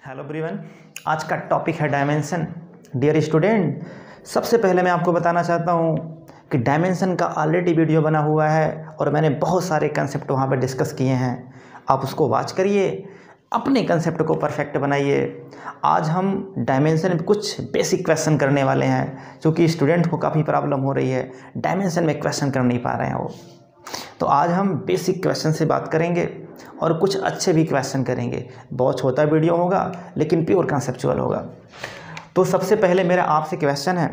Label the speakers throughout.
Speaker 1: Hello everyone, आज का topic है डायमेंशन। डियर स्टूडेंट, सबसे पहले मैं आपको बताना चाहता हूँ कि डायमेंशन का ऑलरेडी वीडियो बना हुआ है और मैंने बहुत सारे कंसेप्ट वहाँ पर डिस्कस किए हैं। आप उसको वॉच करिए, अपने कंसेप्ट को परफेक्ट बनाइए। आज हम डायमेंशन में कुछ बेसिक क्वेश्चन करने वाले हैं, क्योंकि स्टूडेंट को काफ़ी प्रॉब्लम हो रही है, डायमेंशन में क्वेश्चन कर नहीं पा रहे हैं वो। तो आज हम बेसिक क्वेश्चन से बात करेंगे और कुछ अच्छे भी क्वेश्चन करेंगे। बहुत छोटा वीडियो होगा लेकिन प्योर कॉन्सेप्चुअल होगा। तो सबसे पहले मेरा आपसे क्वेश्चन है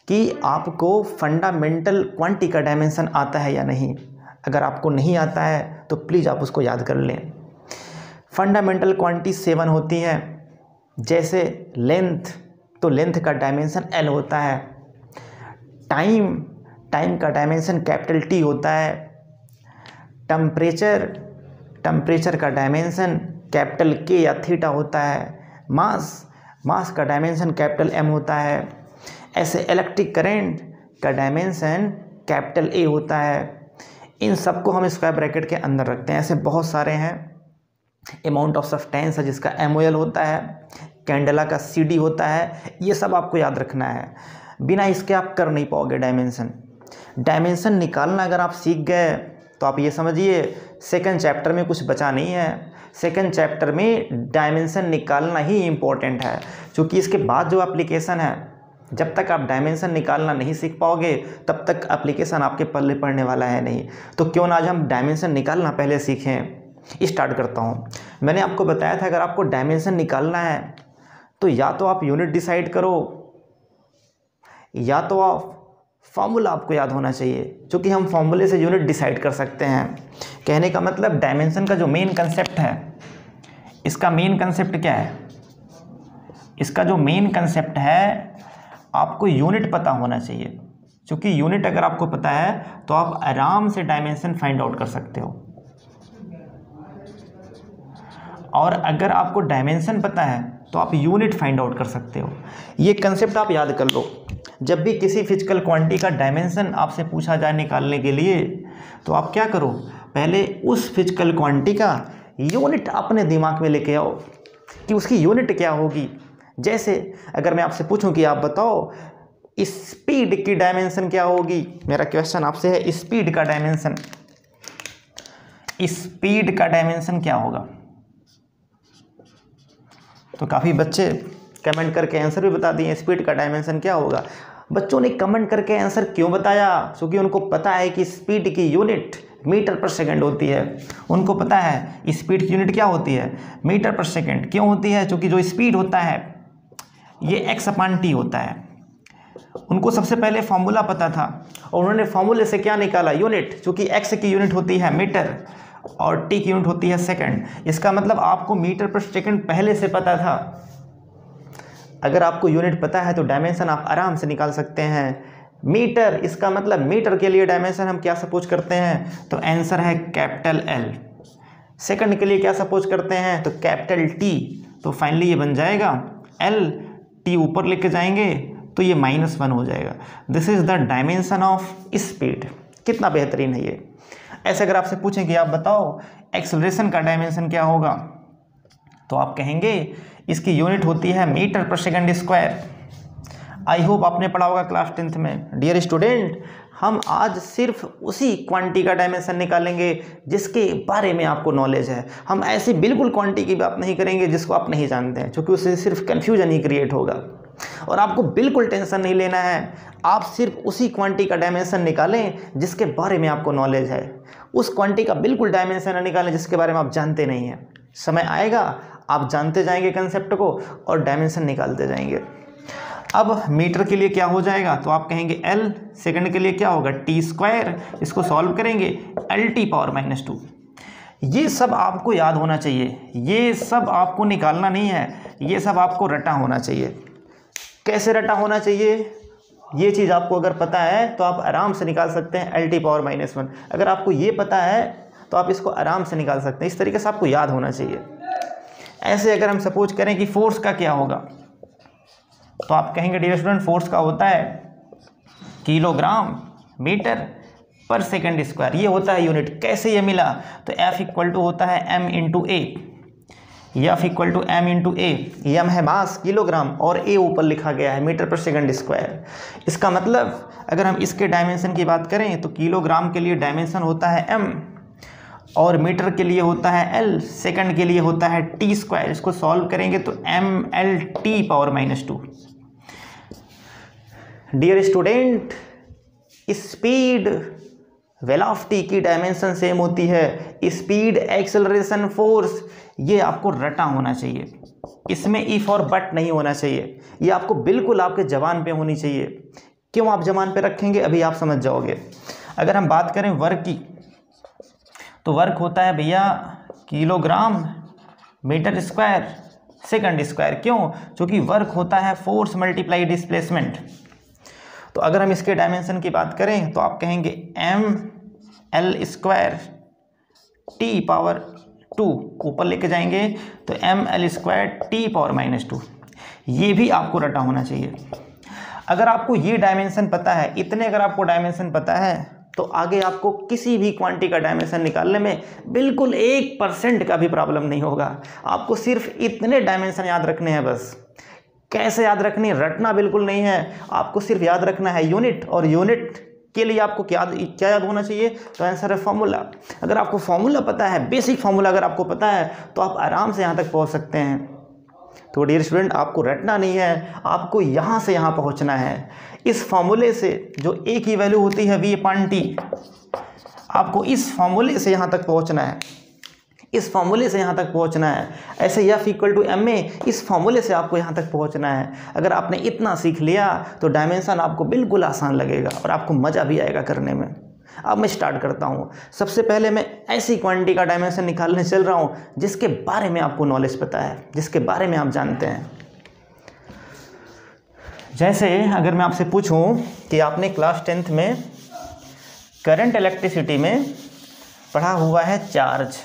Speaker 1: कि आपको फंडामेंटल क्वांटिटी का डायमेंशन आता है या नहीं। अगर आपको नहीं आता है तो प्लीज़ आप उसको याद कर लें। फंडामेंटल क्वांटिटी 7 होती हैं, जैसे लेंथ, तो लेंथ का डायमेंशन L होता है। टाइम का डायमेंशन कैपिटल T होता है। टेम्परेचर का डायमेंशन कैपिटल K या थीटा होता है। मास का डायमेंशन कैपिटल M होता है। ऐसे इलेक्ट्रिक करंट का डायमेंशन कैपिटल A होता है। इन सबको हम स्क्वायर ब्रैकेट के अंदर रखते हैं। ऐसे बहुत सारे हैं। अमाउंट ऑफ सब्सटेंस है जिसका MOL होता है। कैंडेला का CD होता है। ये सब आपको याद रखना है, बिना इसके आप कर नहीं पाओगे डायमेंशन निकालना। अगर आप सीख गए तो आप ये समझिए सेकंड चैप्टर में कुछ बचा नहीं है। सेकंड चैप्टर में डायमेंशन निकालना ही इम्पोर्टेंट है, क्योंकि इसके बाद जो एप्लीकेशन है, जब तक आप डायमेंशन निकालना नहीं सीख पाओगे तब तक एप्लीकेशन आपके पल्ले पड़ने वाला है नहीं। तो क्यों ना आज हम डायमेंशन निकालना पहले सीखें। स्टार्ट करता हूँ। मैंने आपको बताया था अगर आपको डायमेंशन निकालना है तो या तो आप यूनिट डिसाइड करो या तो आप फॉर्मूला आपको याद होना चाहिए, क्योंकि हम फॉर्मूले से यूनिट डिसाइड कर सकते हैं। कहने का मतलब डायमेंशन का जो मेन कंसेप्ट है, इसका मेन कंसेप्ट क्या है? इसका जो मेन कंसेप्ट है, आपको यूनिट पता होना चाहिए, क्योंकि यूनिट अगर आपको पता है तो आप आराम से डायमेंशन फाइंड आउट कर सकते हो। और अगर आपको डायमेंशन पता है तो आप यूनिट फाइंड आउट कर सकते हो। ये कंसेप्ट आप याद कर लो। जब भी किसी फिजिकल क्वांटिटी का डायमेंशन आपसे पूछा जाए निकालने के लिए, तो आप क्या करो, पहले उस फिजिकल क्वांटिटी का यूनिट अपने दिमाग में लेके आओ कि उसकी यूनिट क्या होगी। जैसे अगर मैं आपसे पूछूं कि आप बताओ स्पीड की डायमेंशन क्या होगी, मेरा क्वेश्चन आपसे है स्पीड का डायमेंशन क्या होगा। तो काफ़ी बच्चे कमेंट करके आंसर भी बता दिए स्पीड का डायमेंशन क्या होगा। बच्चों ने कमेंट करके आंसर क्यों बताया? क्योंकि उनको पता है कि स्पीड की यूनिट मीटर पर सेकंड होती है। उनको पता है स्पीड की यूनिट क्या होती है, मीटर पर सेकंड। क्यों होती है? क्योंकि जो स्पीड होता है ये x/t होता है। उनको सबसे पहले फॉर्मूला पता था और उन्होंने फॉर्मूले से क्या निकाला, यूनिट। क्योंकि x की यूनिट होती है मीटर और t की यूनिट होती है सेकंड। इसका मतलब आपको मीटर पर सेकंड पहले से पता था। अगर आपको यूनिट पता है तो डायमेंशन आप आराम से निकाल सकते हैं। मीटर, इसका मतलब मीटर के लिए डायमेंशन हम क्या सपोज करते हैं, तो आंसर है कैपिटल L। सेकंड के लिए क्या सपोज करते हैं, तो कैपिटल T। तो फाइनली ये बन जाएगा L, T ऊपर लेके जाएंगे तो ये -1 हो जाएगा। This is the dimension of speed. कितना बेहतरीन है ये। ऐसे अगर आपसे पूछें कि आप बताओ एक्सेलरेशन का डायमेंशन क्या होगा, तो आप कहेंगे इसकी यूनिट होती है मीटर पर सेकंड स्क्वायर। आई होप आपने पढ़ा होगा क्लास 10th में। डियर स्टूडेंट, हम आज सिर्फ उसी क्वांटिटी का डायमेंशन निकालेंगे जिसके बारे में आपको नॉलेज है। हम ऐसी बिल्कुल क्वांटिटी की बात नहीं करेंगे जिसको आप नहीं जानते हैं, क्योंकि उससे सिर्फ कन्फ्यूजन ही क्रिएट होगा। और आपको बिल्कुल टेंशन नहीं लेना है, आप सिर्फ उसी क्वांटिटी का डायमेंशन निकालें जिसके बारे में आपको नॉलेज है। उस क्वांटिटी का बिल्कुल डायमेंशन न निकालें जिसके बारे में आप जानते नहीं हैं। समय आएगा आप जानते जाएंगे कंसेप्ट को और डायमेंशन निकालते जाएंगे। अब मीटर के लिए क्या हो जाएगा, तो आप कहेंगे L। सेकंड के लिए क्या होगा, T²। इसको सॉल्व करेंगे LT⁻²। ये सब आपको याद होना चाहिए, ये सब आपको निकालना नहीं है, ये सब आपको रटा होना चाहिए। कैसे रटा होना चाहिए, ये चीज़ आपको अगर पता है तो आप आराम से निकाल सकते हैं LT⁻²। अगर आपको ये पता है तो आप इसको आराम से निकाल सकते हैं। इस तरीके से आपको याद होना चाहिए। ऐसे अगर हम सपोज करें कि फोर्स का क्या होगा, तो आप कहेंगे डियर स्टूडेंट फोर्स का होता है किलोग्राम मीटर पर सेकंड स्क्वायर। ये होता है यूनिट। कैसे ये मिला, तो F इक्वल टू होता है M × A। F equal to m into A. M है मास किलोग्राम और ए ऊपर लिखा गया है मीटर पर सेकंड स्क्वायर। इसका मतलब अगर हम इसके डायमेंशन की बात करें तो किलोग्राम के लिए डायमेंशन होता है m और मीटर के लिए होता है l, सेकंड के लिए होता है t स्क्वायर। इसको सॉल्व करेंगे तो mL/-2। Dear student, speed velocity की डायमेंशन सेम होती है। स्पीड, एक्सेलरेशन, फोर्स, ये आपको रटा होना चाहिए। इसमें इफ और बट नहीं होना चाहिए। ये आपको बिल्कुल आपके जबान पे होनी चाहिए। क्यों आप जबान पे रखेंगे अभी आप समझ जाओगे। अगर हम बात करें वर्क की तो वर्क होता है भैया kilogram metre square second square. क्यों? क्योंकि वर्क होता है फोर्स मल्टीप्लाई डिस्प्लेसमेंट। तो अगर हम इसके डायमेंशन की बात करें तो आप कहेंगे mL²T⁻²। ऊपर लेके जाएंगे तो mL²T⁻−2। ये भी आपको रटा होना चाहिए। अगर आपको ये डायमेंशन पता है, इतने अगर आपको डायमेंशन पता है तो आगे आपको किसी भी क्वांटिटी का डायमेंशन निकालने में बिल्कुल 1% का भी प्रॉब्लम नहीं होगा। आपको सिर्फ इतने डायमेंशन याद रखने हैं बस। कैसे याद रखनी है? रटना बिल्कुल नहीं है। आपको सिर्फ याद रखना है यूनिट, और यूनिट के लिए आपको क्या याद होना चाहिए? तो आंसर है फॉर्मूला। अगर आपको फॉर्मूला पता है, बेसिक फॉर्मूला अगर आपको पता है तो आप आराम से यहाँ तक पहुँच सकते हैं। तो डियर स्टूडेंट, आपको रटना नहीं है, आपको यहाँ से यहाँ पहुँचना है। इस फॉर्मूले से जो ए की वैल्यू होती है V/T, आपको इस फॉर्मूले से यहाँ तक पहुँचना है। इस फॉर्मूले से यहाँ तक पहुँचना है। ऐसे F इक्वल टू m में इस फॉर्मूले से आपको यहाँ तक पहुँचना है। अगर आपने इतना सीख लिया तो डायमेंशन आपको बिल्कुल आसान लगेगा और आपको मज़ा भी आएगा करने में। अब मैं स्टार्ट करता हूँ। सबसे पहले मैं ऐसी क्वांटिटी का डायमेंशन निकालने चल रहा हूँ जिसके बारे में आपको नॉलेज पता है, जिसके बारे में आप जानते हैं। जैसे अगर मैं आपसे पूछूं कि आपने क्लास 10th में करंट इलेक्ट्रिसिटी में पढ़ा हुआ है चार्ज,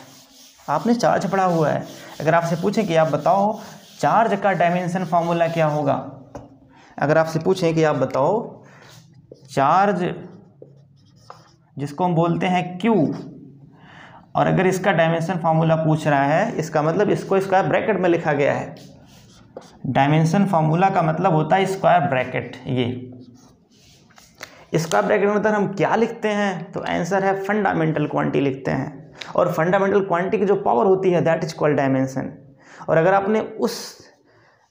Speaker 1: आपने चार्ज पढ़ा हुआ है। अगर आपसे पूछें कि आप बताओ चार्ज का डायमेंशन फार्मूला क्या होगा, अगर आपसे पूछें कि आप बताओ चार्ज जिसको हम बोलते हैं Q, और अगर इसका डायमेंशन फार्मूला पूछ रहा है, इसका मतलब इसको स्क्वायर ब्रैकेट में लिखा गया है। डायमेंशन फार्मूला का मतलब होता है स्क्वायर ब्रैकेट। ये स्क्वायर ब्रैकेट में मतलब हम क्या लिखते हैं? तो आंसर है फंडामेंटल क्वांटिटी लिखते हैं। और फंडामेंटल क्वांटिटी की जो पावर होती है दैट इज कॉल्ड डायमेंशन। और अगर आपने उस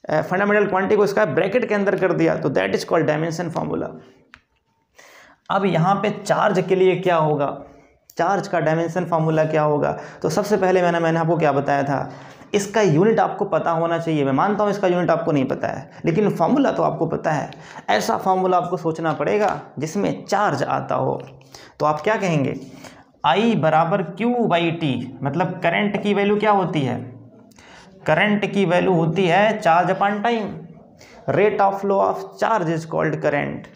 Speaker 1: फंडामेंटल क्वांटिटी को स्क्वायर ब्रैकेट के अंदर कर दिया तो that is called dimension formula. अब यहाँ पे चार्ज के लिए क्या होगा, चार्ज का डायमेंशन फार्मूला क्या होगा? तो सबसे पहले मैंने आपको क्या बताया था, इसका यूनिट आपको पता होना चाहिए। मैं मानता हूँ इसका यूनिट आपको नहीं पता है, लेकिन फार्मूला तो आपको पता है। ऐसा फार्मूला आपको सोचना पड़ेगा जिसमें चार्ज आता हो। तो आप क्या कहेंगे? I बराबर Q/T, मतलब करंट की वैल्यू क्या होती है? करंट की वैल्यू होती है charge upon time. Rate of flow of charge is called current.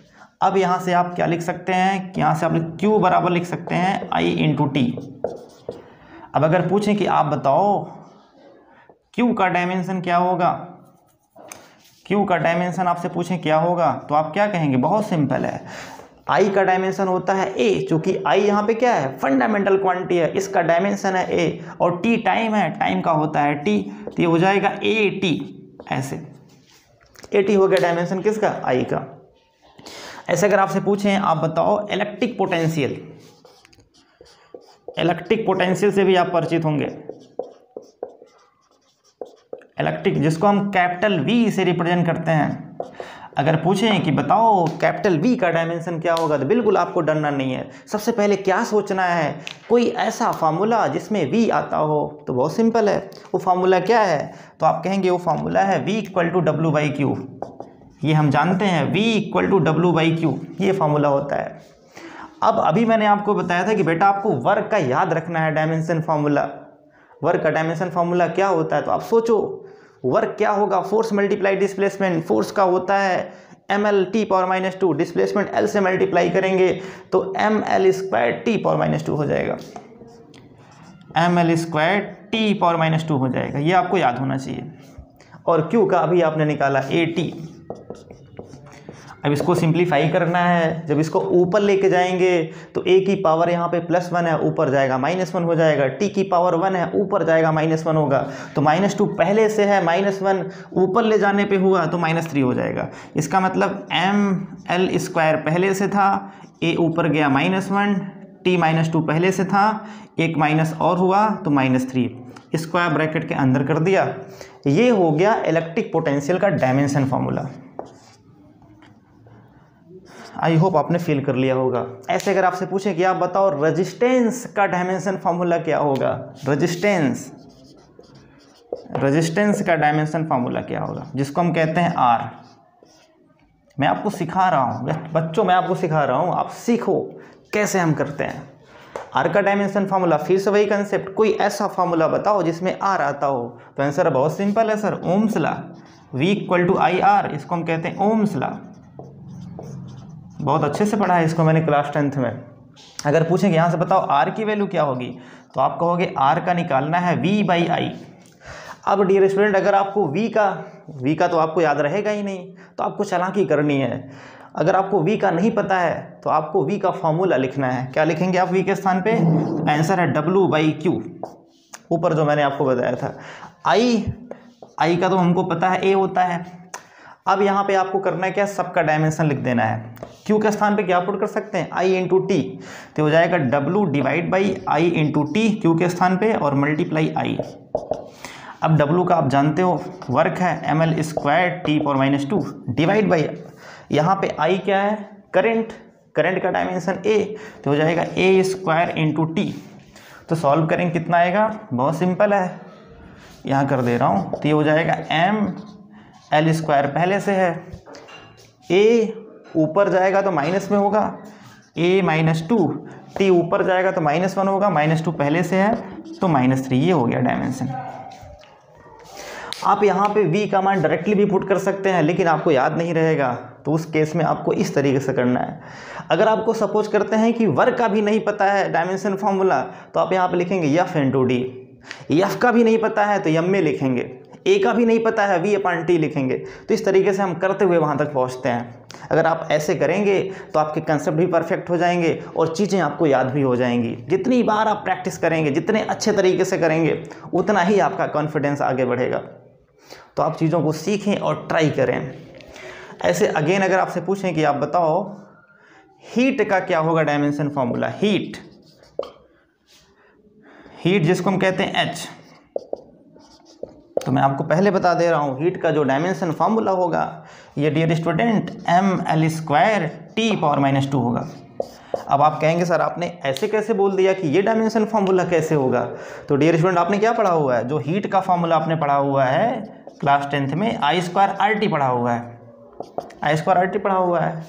Speaker 1: अब यहाँ से आप क्या लिख सकते हैं कि यहाँ से आप Q बराबर लिख सकते हैं I/T। अब अगर पूछें कि आप बताओ Q का डायमेंशन क्या होगा, Q का डायमेंशन आपसे पूछें क्या होगा, तो आप क्या कहेंगे? बहुत सिंपल है। I का डायमेंशन होता है A, चूँकि I यहाँ पे क्या है? फंडामेंटल क्वांटिटी है, इसका डायमेंशन है A, और T टाइम है, टाइम का होता है T, तो ये हो जाएगा AT। ऐसे AT हो गया डायमेंशन किसका? I का। ऐसे अगर आपसे पूछें आप बताओ इलेक्ट्रिक पोटेंशियल, इलेक्ट्रिक पोटेंशियल से भी आप परिचित होंगे। इलेक्ट्रिक जिसको हम कैपिटल V से रिप्रेजेंट करते हैं। अगर पूछें कि बताओ कैपिटल V का डायमेंशन क्या होगा, तो बिल्कुल आपको डरना नहीं है। सबसे पहले क्या सोचना है? कोई ऐसा फार्मूला जिसमें V आता हो। तो बहुत सिंपल है, वो फार्मूला क्या है? तो आप कहेंगे वो फार्मूला है V = W/Q। ये हम जानते हैं V = W/Q, ये फार्मूला होता है। अब अभी मैंने आपको बताया था कि बेटा आपको वर्क का याद रखना है डायमेंशन फार्मूला। वर्क का डायमेंशन फार्मूला क्या होता है? तो आप सोचो वर्क क्या होगा? Force multiply displacement. फोर्स का होता है mL/T⁻², डिस्प्लेसमेंट L से मल्टीप्लाई करेंगे तो mL²T⁻² हो जाएगा। mL²T⁻² हो जाएगा, ये आपको याद होना चाहिए। और Q का अभी आपने निकाला AT। अब इसको सिंप्लीफाई करना है, जब इसको ऊपर लेके जाएंगे तो a की पावर यहाँ पे +1 है, ऊपर जाएगा -1 हो जाएगा, t की पावर 1 है, ऊपर जाएगा -1 होगा, तो -2 पहले से है, -1 ऊपर ले जाने पे हुआ तो -3 हो जाएगा। इसका मतलब ml² पहले से था, a ऊपर गया -1, t -2 पहले से था, एक माइनस और हुआ तो -3, स्क्वायर ब्रैकेट के अंदर कर दिया। ये हो गया इलेक्ट्रिक पोटेंशियल का डायमेंशन फार्मूला। आई होप आपने फील कर लिया होगा। ऐसे अगर आपसे पूछे कि आप बताओ रेजिस्टेंस का डायमेंशन फार्मूला क्या होगा, रेजिस्टेंस का डायमेंशन फार्मूला क्या होगा, जिसको हम कहते हैं R। मैं आपको सिखा रहा हूँ बच्चों, मैं आपको सिखा रहा हूँ, आप सीखो कैसे हम करते हैं। R का डायमेंशन फार्मूला, फिर से वही कंसेप्ट, कोई ऐसा फार्मूला बताओ जिसमें R आता हो। तो आंसर बहुत सिंपल है sir, Ohm's law, V = IR, इसको हम कहते हैं ओम्स लॉ। बहुत अच्छे से पढ़ा है इसको मैंने क्लास 10th में। अगर पूछें कि यहाँ से बताओ R की वैल्यू क्या होगी, तो आप कहोगे R का निकालना है V/I। अब डियर स्टूडेंट, अगर आपको V का तो आपको याद रहेगा ही नहीं, तो आपको चालाकी करनी है। अगर आपको V का नहीं पता है तो आपको V का फॉर्मूला लिखना है। क्या लिखेंगे आप V के स्थान पे? आंसर है W/Q, ऊपर जो मैंने आपको बताया था। I का तो हमको पता है A होता है। अब यहाँ पे आपको करना है क्या, सबका डायमेंशन लिख देना है। Q के स्थान पे क्या पुट कर सकते हैं, I × T, तो हो जाएगा W/I × T Q के स्थान पे और मल्टीप्लाई I। अब W का आप जानते हो वर्क है, ml² T⁻², डिवाइड बाई यहाँ पे I क्या है, करंट का डायमेंशन A, तो हो जाएगा A² × T। तो सॉल्व करेंगे कितना आएगा, बहुत सिंपल है, यहाँ कर दे रहा हूँ। तो ये हो जाएगा ml² पहले से है, A ऊपर जाएगा तो माइनस में होगा, A -2, T ऊपर जाएगा तो -1 होगा, -2 पहले से है तो -3, ये हो गया डायमेंशन। आप यहाँ पे V का मान डायरेक्टली भी पुट कर सकते हैं, लेकिन आपको याद नहीं रहेगा, तो उस केस में आपको इस तरीके से करना है। अगर आपको सपोज करते हैं कि वर्क का भी नहीं पता है डायमेंशन फार्मूला, तो आप यहाँ पे लिखेंगे F × D। F का भी नहीं पता है तो M में लिखेंगे, A का भी नहीं पता है V/T लिखेंगे। तो इस तरीके से हम करते हुए वहाँ तक पहुँचते हैं। अगर आप ऐसे करेंगे तो आपके कंसेप्ट भी परफेक्ट हो जाएंगे और चीज़ें आपको याद भी हो जाएंगी। जितनी बार आप प्रैक्टिस करेंगे, जितने अच्छे तरीके से करेंगे, उतना ही आपका कॉन्फिडेंस आगे बढ़ेगा। तो आप चीज़ों को सीखें और ट्राई करें। ऐसे अगेन अगर आपसे पूछें कि आप बताओ हीट का क्या होगा डायमेंशन फार्मूला, हीट जिसको हम कहते हैं H, तो मैं आपको पहले बता दे रहा हूँ हीट का जो डायमेंशन फार्मूला होगा, ये डियर स्टूडेंट ml² T⁻² होगा। अब आप कहेंगे सर आपने ऐसे कैसे बोल दिया कि ये डायमेंशन फार्मूला कैसे होगा। तो डियर स्टूडेंट, आपने क्या पढ़ा हुआ है, जो हीट का फार्मूला आपने पढ़ा हुआ है क्लास 10th में, I² पढ़ा हुआ है, I² पढ़ा हुआ है।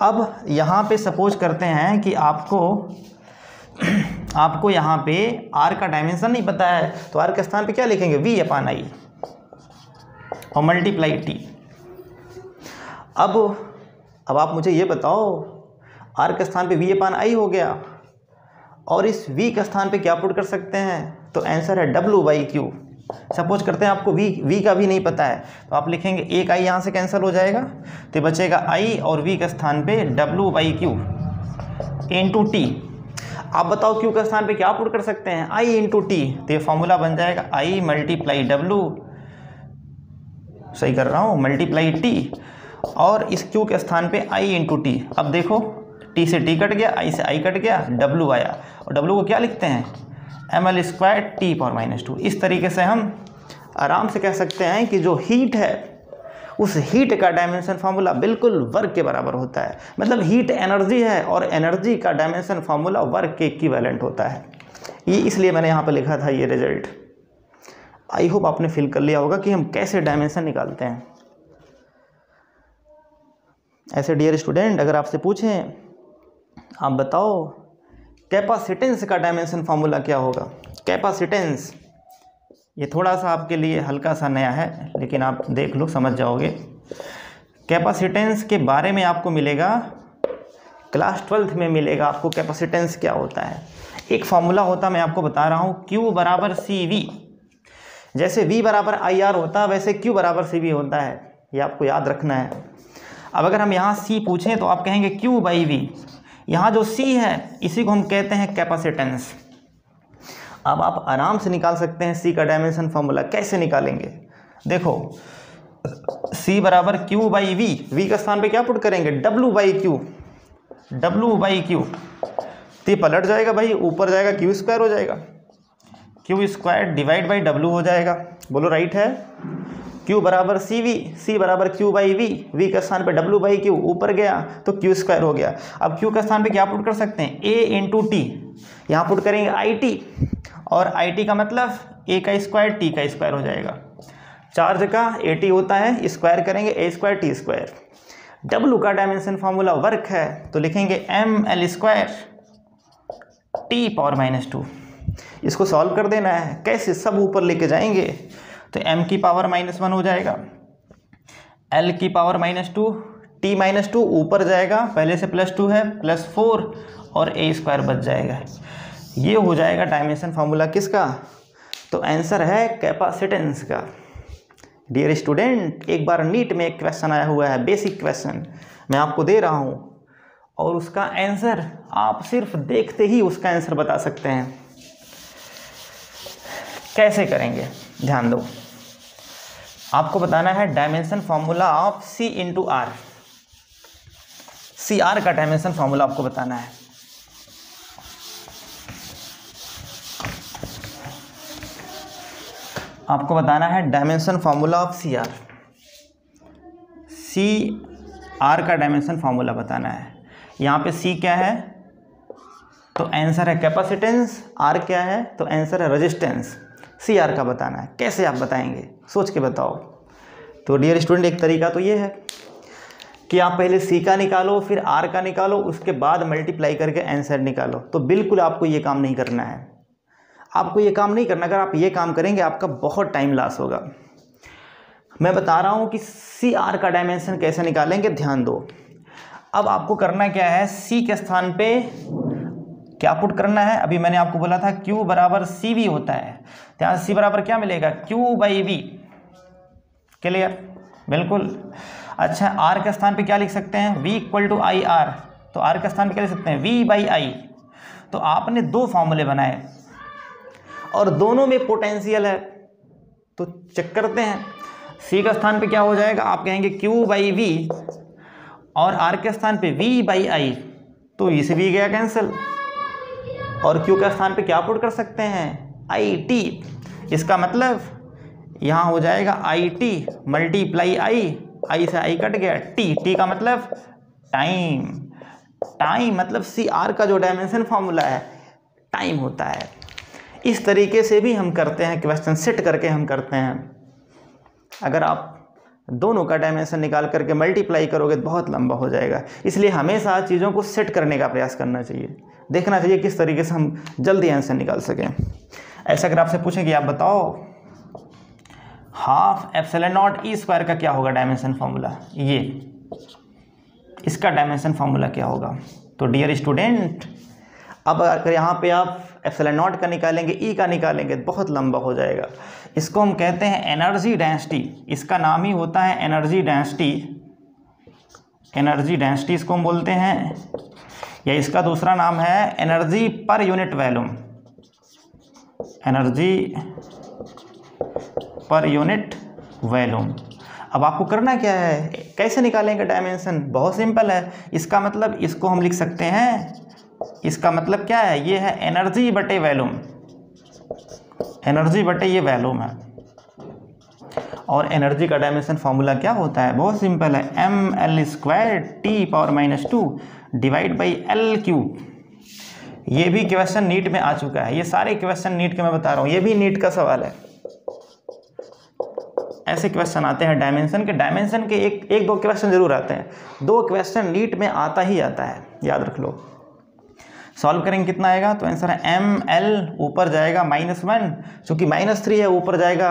Speaker 1: अब यहाँ पे सपोज करते हैं कि आपको यहाँ पे R का डायमेंशन नहीं पता है, तो R के स्थान पे क्या लिखेंगे, V/I और मल्टीप्लाई T। अब आप मुझे ये बताओ, R के स्थान पे V/I हो गया, और इस V के स्थान पे क्या पुट कर सकते हैं, तो आंसर है W/Q। सपोज करते हैं आपको V का भी नहीं पता है, तो आप लिखेंगे एक I यहाँ से कैंसिल हो जाएगा, तो बचेगा I और V के स्थान पे W/Q × T। आप बताओ Q के स्थान पे क्या पुट कर सकते हैं, I × T, तो ये फॉर्मूला बन जाएगा I × W, सही कर रहा हूँ, मल्टीप्लाई T, और इस Q के स्थान पे I × T। अब देखो T से T कट गया, I से I कट गया, W आया, और W को क्या लिखते हैं, ml² T⁻²। इस तरीके से हम आराम से कह सकते हैं कि जो हीट है, उस हीट का डायमेंशन फार्मूला बिल्कुल वर्क के बराबर होता है। मतलब हीट एनर्जी है और एनर्जी का डायमेंशन फार्मूला वर्क के इक्विवेलेंट होता है। ये इसलिए मैंने यहाँ पे लिखा था ये रिजल्ट। आई होप आपने फील कर लिया होगा कि हम कैसे डायमेंशन निकालते हैं। ऐसे डियर स्टूडेंट, अगर आपसे पूछें आप बताओ कैपेसिटेंस का डायमेंशन फार्मूला क्या होगा। कैपेसिटेंस, ये थोड़ा सा आपके लिए हल्का सा नया है, लेकिन आप देख लो समझ जाओगे। कैपेसिटेंस के बारे में आपको मिलेगा क्लास 12th में मिलेगा आपको कैपेसिटेंस क्या होता है। एक फार्मूला होता, मैं आपको बता रहा हूँ, Q = CV। जैसे V = IR होता है, वैसे Q = CV होता है, ये आपको याद रखना है। अब अगर हम यहाँ C पूछें तो आप कहेंगे Q/V। यहाँ जो C है इसी को हम कहते हैं कैपेसिटेंस। अब आप आराम से निकाल सकते हैं C का डायमेंशन फॉर्मूला। कैसे निकालेंगे? देखो, C बराबर Q/V, V का स्थान पे क्या पुट करेंगे? W/Q, W/Q। तो ये पलट जाएगा भाई, ऊपर जाएगा Q² हो जाएगा, Q² डिवाइड बाई W हो जाएगा। बोलो राइट है? Q बराबर CV, C बराबर Q/V, V का स्थान पे W/Q, ऊपर गया तो Q² हो गया। अब Q का स्थान पे क्या पुट कर सकते हैं? A × T, यहाँ पुट करेंगे IT, और IT का मतलब A का स्क्वायर T का स्क्वायर हो जाएगा। चार्ज का AT होता है, स्क्वायर करेंगे A² T²। W का डायमेंशन फार्मूला वर्क है तो लिखेंगे mL² T⁻²। इसको सॉल्व कर देना है। कैसे? सब ऊपर लेके जाएंगे तो m⁻⁻1 हो जाएगा, L⁻⁻2, T-2 ऊपर जाएगा, पहले से +2 है, +4 और A² बच जाएगा। ये हो जाएगा डायमेंशन फार्मूला किसका? तो आंसर है कैपेसिटेंस का। डियर स्टूडेंट, एक बार नीट में एक क्वेश्चन आया हुआ है, बेसिक क्वेश्चन मैं आपको दे रहा हूँ, और उसका आंसर आप सिर्फ देखते ही उसका आंसर बता सकते हैं। कैसे करेंगे? ध्यान दो, आपको बताना है dimension formula of C × R। CR का डायमेंशन फार्मूला आपको बताना है। आपको बताना है dimension formula of CR। CR का डायमेंशन फार्मूला बताना है। यहाँ पे C क्या है तो आंसर है कैपेसिटेंस, R क्या है तो आंसर है रेजिस्टेंस। CR का बताना है। कैसे आप बताएंगे? सोच के बताओ। तो डियर स्टूडेंट, एक तरीका तो ये है कि आप पहले C का निकालो, फिर R का निकालो, उसके बाद मल्टीप्लाई करके आंसर निकालो। तो बिल्कुल आपको ये काम नहीं करना है, आपको ये काम नहीं करना। अगर आप ये काम करेंगे आपका बहुत टाइम लॉस होगा। मैं बता रहा हूँ कि CR का डायमेंशन कैसे निकालेंगे, ध्यान दो। अब आपको करना क्या है, C के स्थान पे क्या पुट करना है? अभी मैंने आपको बोला था Q बराबर CV होता है, तो यहाँ C बराबर क्या मिलेगा? Q/V। क्लियर? बिल्कुल। अच्छा, R के स्थान पे क्या लिख सकते हैं? V = IR, तो R के स्थान पे क्या लिख सकते हैं? V/I। तो आपने दो फॉर्मूले बनाए और दोनों में पोटेंशियल है, तो चेक करते हैं। C का स्थान पे क्या हो जाएगा? आप कहेंगे Q/V, और R के स्थान पे V/I, तो इसे भी गया कैंसिल। और Q का स्थान पे क्या पुट कर सकते हैं? IT। इसका मतलब यहाँ हो जाएगा IT × I से I कट गया, T का मतलब टाइम। टाइम मतलब CR का जो डायमेंशन फार्मूला है टाइम होता है। इस तरीके से भी हम करते हैं, क्वेश्चन सेट करके हम करते हैं। अगर आप दोनों का डायमेंशन निकाल करके मल्टीप्लाई करोगे तो बहुत लंबा हो जाएगा। इसलिए हमेशा चीज़ों को सेट करने का प्रयास करना चाहिए, देखना चाहिए किस तरीके से हम जल्दी आंसर निकाल सकें। ऐसा अगर आपसे पूछें कि आप बताओ 1/2 ε0 E² का क्या होगा डायमेंशन फार्मूला, ये इसका डायमेंशन फार्मूला क्या होगा? तो डियर स्टूडेंट, अब अगर यहाँ पे आप ε0 का निकालेंगे, E का निकालेंगे तो बहुत लंबा हो जाएगा। इसको हम कहते हैं एनर्जी डेंसिटी। इसका नाम ही होता है एनर्जी डेंसिटी। एनर्जी डेंसिटी इसको हम बोलते हैं, या इसका दूसरा नाम है energy per unit volume. Energy per unit volume. अब आपको करना क्या है, कैसे निकालेंगे डायमेंशन? बहुत सिंपल है। इसका मतलब इसको हम लिख सकते हैं, इसका मतलब क्या है? ये है एनर्जी बटे वॉल्यूम। एनर्जी बटे ये वॉल्यूम है। और एनर्जी का डायमेंशन फार्मूला क्या होता है? बहुत सिंपल है, mL² T⁻² divide by L3। ये भी क्वेश्चन नीट में आ चुका है। ये सारे क्वेश्चन नीट के मैं बता रहा हूँ, ये भी नीट का सवाल है। ऐसे क्वेश्चन आते हैं डायमेंशन के। डायमेंशन के एक दो क्वेश्चन जरूर आते हैं, 2 क्वेश्चन नीट में आता ही आता है, याद रख लो। सॉल्व करेंगे कितना आएगा? तो आंसर है mL, ऊपर जाएगा -1, चूँकि -3 है, ऊपर जाएगा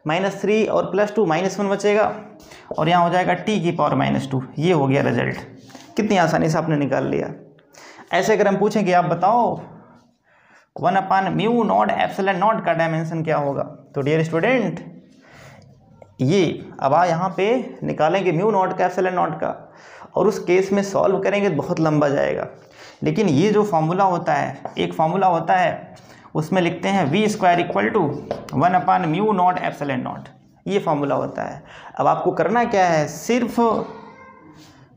Speaker 1: -3 और +2 -1 बचेगा, और यहाँ हो जाएगा T⁻²। ये हो गया रिजल्ट। कितनी आसानी से आपने निकाल लिया। ऐसे अगर हम पूछें कि आप बताओ 1/μ0 ε0 का डायमेंशन क्या होगा, तो डियर स्टूडेंट ये अब यहाँ पे निकालेंगे म्यू नॉट का एप्सिलॉन नॉट का, और उस केस में सॉल्व करेंगे तो बहुत लंबा जाएगा। लेकिन ये जो फॉर्मूला होता है, एक फॉर्मूला होता है, उसमें लिखते हैं V square equal to 1 mu not epsilon not, ये फॉर्मूला होता है। अब आपको करना क्या है,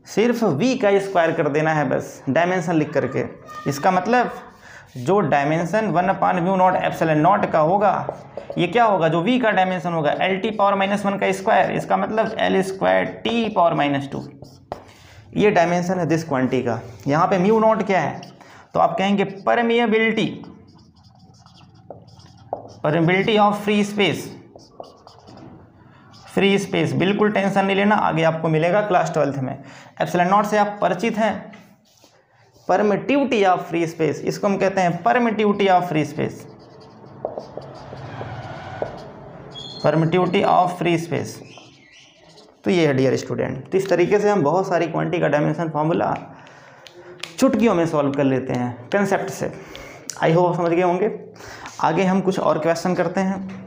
Speaker 1: सिर्फ वी का स्क्वायर कर देना है बस, डायमेंशन लिख करके। इसका मतलब जो dimension 1 mu not epsilon not का होगा, ये क्या होगा, जो वी का डायमेंशन होगा Lt⁻⁻1 का स्क्वायर, इसका मतलब L²T⁻²। ये डायमेंशन है दिस क्वांटिटी का। यहाँ पे म्यू नॉट क्या है, तो आप कहेंगे परमिबिलिटी ऑफ फ्री स्पेस। बिल्कुल टेंशन नहीं लेना, आगे आपको मिलेगा क्लास 12th में। एप्सिलॉन नॉट से आप परिचित हैं। परमिटिविटी ऑफ फ्री स्पेस, इसको हम कहते हैं permittivity of free space, permittivity of free space. तो ये है डियर स्टूडेंट। तो इस तरीके से हम बहुत सारी क्वांटिटी का डायमेंशन फार्मूला चुटकियों में सॉल्व कर लेते हैं कंसेप्ट से। आई होप समझ गए होंगे। आगे हम कुछ और क्वेश्चन करते हैं।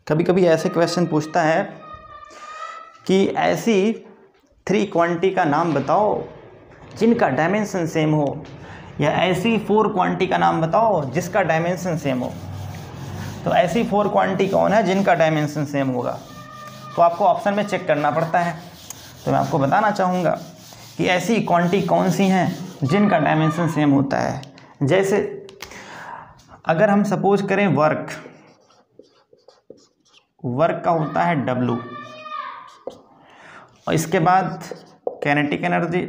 Speaker 1: कभी कभी ऐसे क्वेश्चन पूछता है कि ऐसी 3 क्वांटिटी का नाम बताओ जिनका डायमेंशन सेम हो, या ऐसी 4 क्वांटिटी का नाम बताओ जिसका डायमेंशन सेम हो। तो ऐसी 4 क्वांटिटी कौन है जिनका डायमेंशन सेम होगा, तो आपको ऑप्शन में चेक करना पड़ता है। तो मैं आपको बताना चाहूँगा कि ऐसी क्वांटिटी कौन सी हैं जिनका डायमेंशन सेम होता है। जैसे अगर हम सपोज करें वर्क का होता है W, और इसके बाद काइनेटिक एनर्जी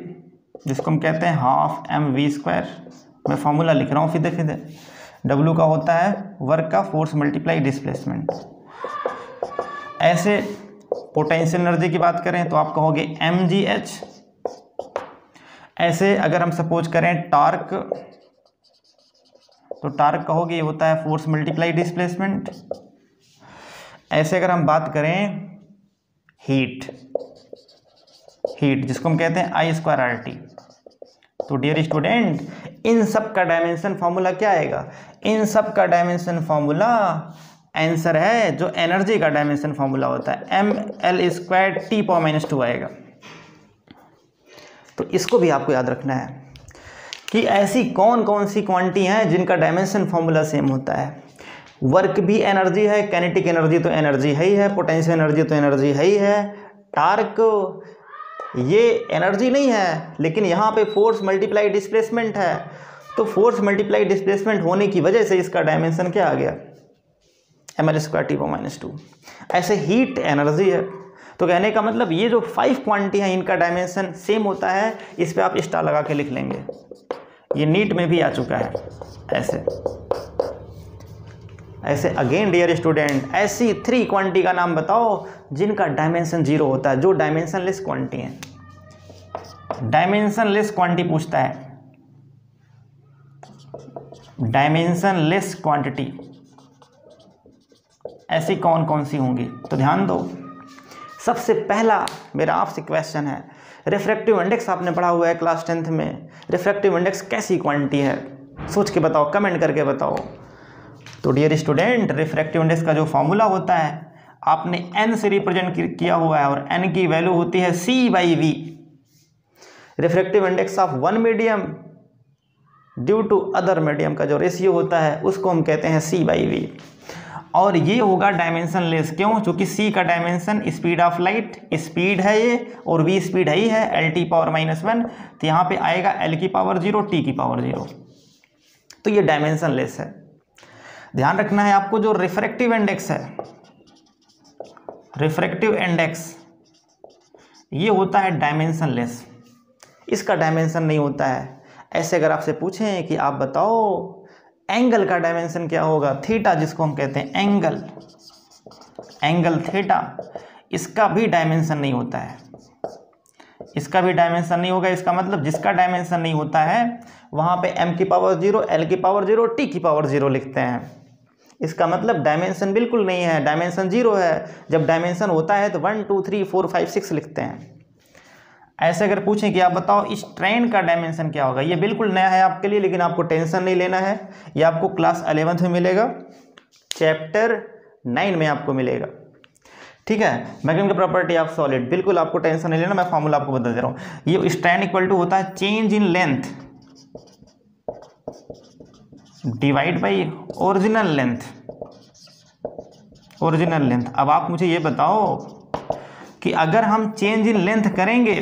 Speaker 1: जिसको हम कहते हैं 12 mv²। मैं फॉर्मूला लिख रहा हूँ सीधे। W का होता है वर्क का फोर्स मल्टीप्लाई डिस्प्लेसमेंट। ऐसे पोटेंशियल एनर्जी की बात करें तो आप कहोगे mgh। ऐसे अगर हम सपोज करें टार्क, तो टार्क कहोगे ये होता है फोर्स मल्टीप्लाई डिस्प्लेसमेंट। ऐसे अगर हम बात करें हीट जिसको हम कहते हैं I²RT। तो डियर स्टूडेंट, इन सब का डायमेंशन फार्मूला क्या आएगा, इन सब का डायमेंशन फार्मूला आंसर है जो एनर्जी का डायमेंशन फार्मूला होता है mL²T⁻² आएगा। तो इसको भी आपको याद रखना है कि ऐसी कौन कौन सी क्वांटिटी हैं जिनका डायमेंशन फार्मूला सेम होता है। वर्क भी एनर्जी है, काइनेटिक एनर्जी तो एनर्जी है ही है, पोटेंशियल एनर्जी तो एनर्जी है ही है, टार्क ये एनर्जी नहीं है, लेकिन यहाँ पे फोर्स मल्टीप्लाई डिस्प्लेसमेंट है। तो फोर्स मल्टीप्लाई डिस्प्लेसमेंट होने की वजह से इसका डायमेंशन क्या आ गया, mL²T⁻²। ऐसे हीट एनर्जी है। तो कहने का मतलब ये जो 5 क्वांटिटी हैं इनका डायमेंशन सेम होता है। इस पे आप स्टार लगा के लिख लेंगे, ये नीट में भी आ चुका है। ऐसे अगेन डियर स्टूडेंट, ऐसी 3 क्वांटिटी का नाम बताओ जिनका डायमेंशन 0 होता है, जो डायमेंशनलेस क्वांटिटी है। डायमेंशनलेस क्वांटिटी पूछता है, डायमेंशनलेस क्वांटिटी ऐसी कौन कौन सी होंगी। तो ध्यान दो, सबसे पहला मेरा आपसे क्वेश्चन है, रिफ्रैक्टिव इंडेक्स आपने पढ़ा हुआ है क्लास 10th में। रिफ्रैक्टिव इंडेक्स कैसी क्वांटिटी है, सोच के बताओ, कमेंट करके बताओ। तो डियर स्टूडेंट, रिफ्रैक्टिव इंडेक्स का जो फॉर्मूला होता है आपने n से रिप्रेजेंट किया हुआ है, और n की वैल्यू होती है C/V। Refractive index of one medium due to other medium का जो रेशियो होता है उसको हम कहते हैं C/V। और ये होगा डायमेंशन लेस, क्यों, क्योंकि C का dimension speed of light, speed है ये, और V स्पीड है ही है, L⁻⁻1। तो यहाँ पे आएगा L⁻0 T⁻0। तो ये डायमेंशन लेस है। ध्यान रखना है आपको, जो रिफ्रैक्टिव इंडेक्स है, रिफ्रैक्टिव इंडेक्स ये होता है डायमेंशन लेस, इसका डायमेंशन नहीं होता है। ऐसे अगर आपसे पूछें कि आप बताओ एंगल का डायमेंशन क्या होगा, थीटा जिसको हम कहते हैं एंगल थीटा, इसका भी डायमेंशन नहीं होता है, इसका भी डायमेंशन नहीं होगा। इसका मतलब जिसका डायमेंशन नहीं होता है वहाँ पे m⁻0 L⁻0 T⁻0 लिखते हैं। इसका मतलब डायमेंशन बिल्कुल नहीं है, डायमेंशन 0 है। जब डायमेंशन होता है तो 1 2 3 4 5 6 लिखते हैं। ऐसे अगर पूछें कि आप बताओ इस ट्रेन का डायमेंशन क्या होगा, ये बिल्कुल नया है आपके लिए, लेकिन आपको टेंशन नहीं लेना है, ये आपको क्लास 11th में मिलेगा, चैप्टर 9 में आपको मिलेगा। ठीक है, मैकेनिकल प्रॉपर्टी ऑफ सॉलिड, बिल्कुल आपको टेंशन नहीं लेना, मैं फॉर्मूला आपको बता दे रहा हूँ। ये स्ट्रैंड इक्वल टू होता है change in length divide by original length, original length. अब आप मुझे ये बताओ कि अगर हम चेंज इन लेंथ करेंगे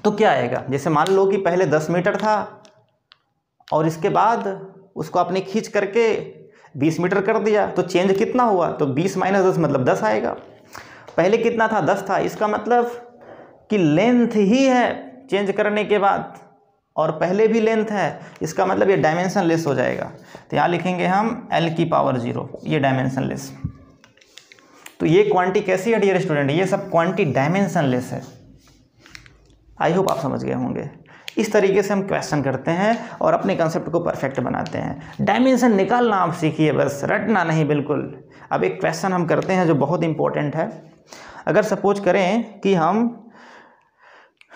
Speaker 1: तो क्या आएगा। जैसे मान लो कि पहले 10 मीटर था और इसके बाद उसको आपने खींच करके 20 मीटर कर दिया, तो चेंज कितना हुआ, तो 20 माइनस 10 मतलब 10 आएगा। पहले कितना था, 10 था, इसका मतलब कि लेंथ ही है चेंज करने के बाद, और पहले भी लेंथ है, इसका मतलब ये डायमेंशन लेस हो जाएगा। तो यहाँ लिखेंगे हम l की पावर 0, ये डायमेंशन लेस। तो ये क्वांटिटी कैसी है डियर स्टूडेंट, ये सब क्वांटिटी डायमेंशन लेस है। आई होप आप समझ गए होंगे। इस तरीके से हम क्वेश्चन करते हैं और अपने कंसेप्ट को परफेक्ट बनाते हैं। डायमेंशन निकालना आप सीखिए, बस रटना नहीं बिल्कुल। अब एक क्वेश्चन हम करते हैं जो बहुत इंपॉर्टेंट है। अगर सपोज करें कि हम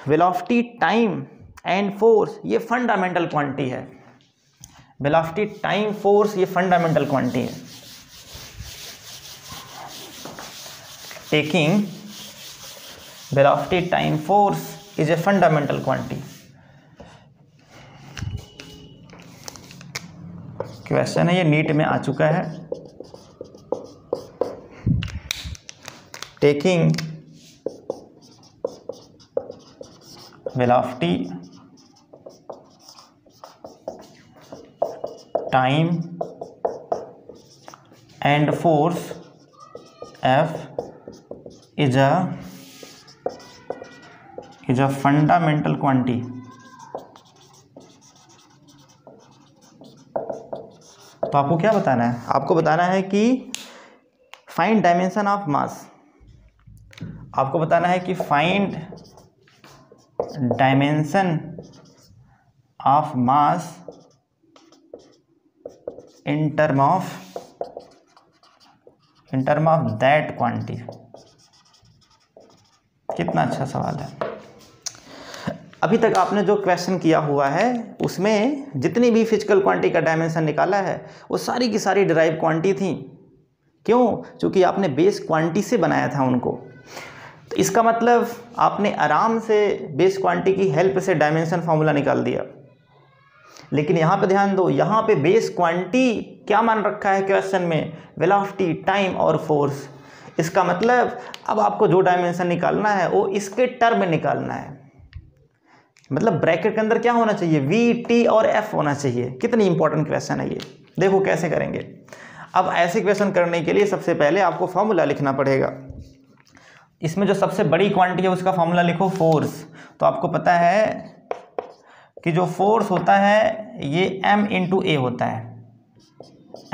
Speaker 1: वेलोसिटी, टाइम एंड फोर्स, ये फंडामेंटल क्वांटिटी है। वेलोसिटी, टाइम, फोर्स, ये फंडामेंटल क्वांटिटी है। Taking velocity, time, force is a fundamental quantity. Question है, ये नीट में आ चुका है। Taking velocity, time and force F is a fundamental quantity। तो आपको क्या बताना है, आपको बताना है कि फाइंड डायमेंशन ऑफ मास। आपको बताना है कि find dimension of mass in term of that quantity. कितना अच्छा सवाल है। अभी तक आपने जो क्वेश्चन किया हुआ है उसमें जितनी भी फिजिकल क्वांटिटी का डायमेंशन निकाला है वो सारी की सारी डिराइव क्वांटिटी थी। क्यों? क्योंकि आपने बेस क्वांटिटी से बनाया था उनको। तो इसका मतलब आपने आराम से बेस क्वांटिटी की हेल्प से डायमेंशन फार्मूला निकाल दिया। लेकिन यहाँ पे ध्यान दो, यहाँ पे बेस क्वांटिटी क्या मान रखा है क्वेश्चन में, वेलोसिटी, टाइम और फोर्स। इसका मतलब अब आपको जो डायमेंशन निकालना है वो इसके टर्म में निकालना है। मतलब ब्रैकेट के अंदर क्या होना चाहिए, वी, टी और एफ होना चाहिए। कितनी इंपॉर्टेंट क्वेश्चन है ये, देखो कैसे करेंगे। अब ऐसे क्वेश्चन करने के लिए सबसे पहले आपको फॉर्मूला लिखना पड़ेगा। इसमें जो सबसे बड़ी क्वांटिटी है उसका फॉर्मूला लिखो, फोर्स। तो आपको पता है कि जो फोर्स होता है ये m इंटू ए होता है,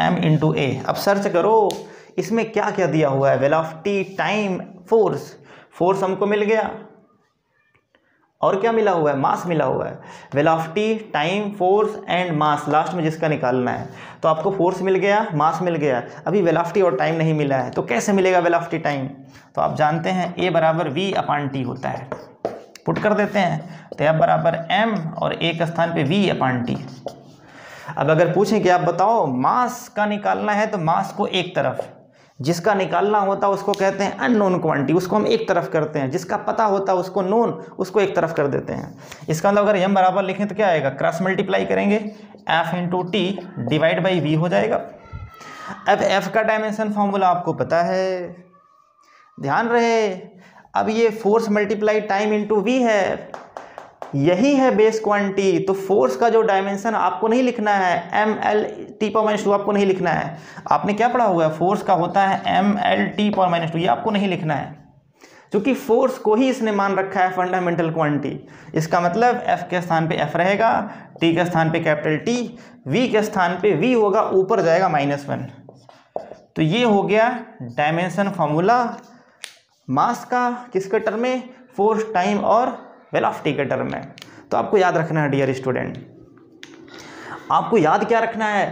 Speaker 1: m इंटू ए। अब सर्च करो इसमें क्या क्या दिया हुआ है, वेलोसिटी, टाइम, फोर्स। फोर्स हमको मिल गया और क्या मिला हुआ है, मास मिला हुआ है। Velocity, time, force and mass, last में जिसका निकालना है। तो आपको फोर्स मिल गया, मास मिल गया, अभी वेलोसिटी और टाइम नहीं मिला है। तो कैसे मिलेगा वेलोसिटी, टाइम? तो आप जानते हैं A बराबर V अपान टी होता है। पुट कर देते हैं तो F बराबर m और A के स्थान पे V अपान टी। अब अगर पूछें कि आप बताओ मास का निकालना है, तो मास को एक तरफ, जिसका निकालना होता है उसको कहते हैं अननोन क्वांटिटी, उसको हम एक तरफ करते हैं। जिसका पता होता है उसको नोन, उसको एक तरफ कर देते हैं। इसका मतलब अगर m बराबर लिखें तो क्या आएगा, क्रॉस मल्टीप्लाई करेंगे, F into T divide by V हो जाएगा। अब F का डायमेंशन फॉर्मूला आपको पता है, ध्यान रहे। अब ये force multiply time into V है, यही है बेस क्वांटिटी। तो फोर्स का जो डायमेंशन आपको नहीं लिखना है mL(T)⁻², आपको नहीं लिखना है। आपने क्या पढ़ा हुआ है, फोर्स का होता है mL(T)⁻², ये आपको नहीं लिखना है, क्योंकि फोर्स को ही इसने मान रखा है फंडामेंटल क्वांटिटी। इसका मतलब F के स्थान पे F रहेगा, T के स्थान पे कैपिटल T, V के स्थान पे V होगा, ऊपर जाएगा -1। तो ये हो गया डायमेंशन फॉर्मूला मास का, किसके टर्म में, फोर्स, टाइम और वेलोसिटी के टर्म में। तो आपको याद रखना है डियर स्टूडेंट, आपको याद क्या रखना है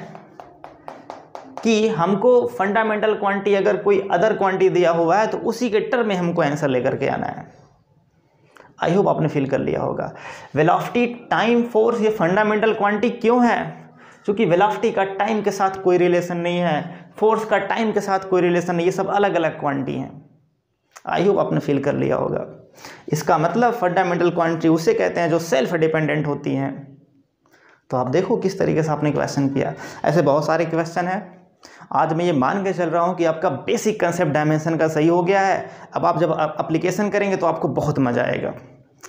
Speaker 1: कि हमको फंडामेंटल क्वांटिटी अगर कोई अदर क्वांटिटी दिया हुआ है तो उसी के टर्म में हमको आंसर लेकर के आना है। आई होप आपने फील कर लिया होगा। वेलोसिटी, टाइम, फोर्स ये फंडामेंटल क्वांटिटी क्यों है? क्योंकि वेलोसिटी का टाइम के साथ कोई रिलेशन नहीं है, फोर्स का टाइम के साथ कोई रिलेशन नहीं, ये सब अलग अलग क्वांटिटी हैं। आई होप आपने फील कर लिया होगा। इसका मतलब फंडामेंटल क्वांटिटी उसे कहते हैं जो सेल्फ डिपेंडेंट होती हैं। तो आप देखो किस तरीके से आपने क्वेश्चन किया। ऐसे बहुत सारे क्वेश्चन हैं। आज मैं ये मान के चल रहा हूँ कि आपका बेसिक कंसेप्ट डायमेंशन का सही हो गया है। अब आप जब एप्लीकेशन करेंगे तो आपको बहुत मज़ा आएगा,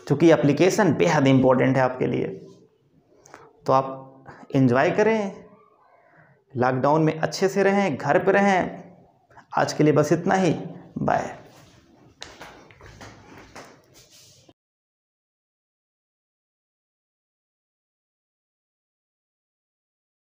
Speaker 1: क्योंकि एप्लीकेशन बेहद इंपॉर्टेंट है आपके लिए। तो आप एंजॉय करें, लॉकडाउन में अच्छे से रहें, घर पे रहें। आज के लिए बस इतना ही, बाय।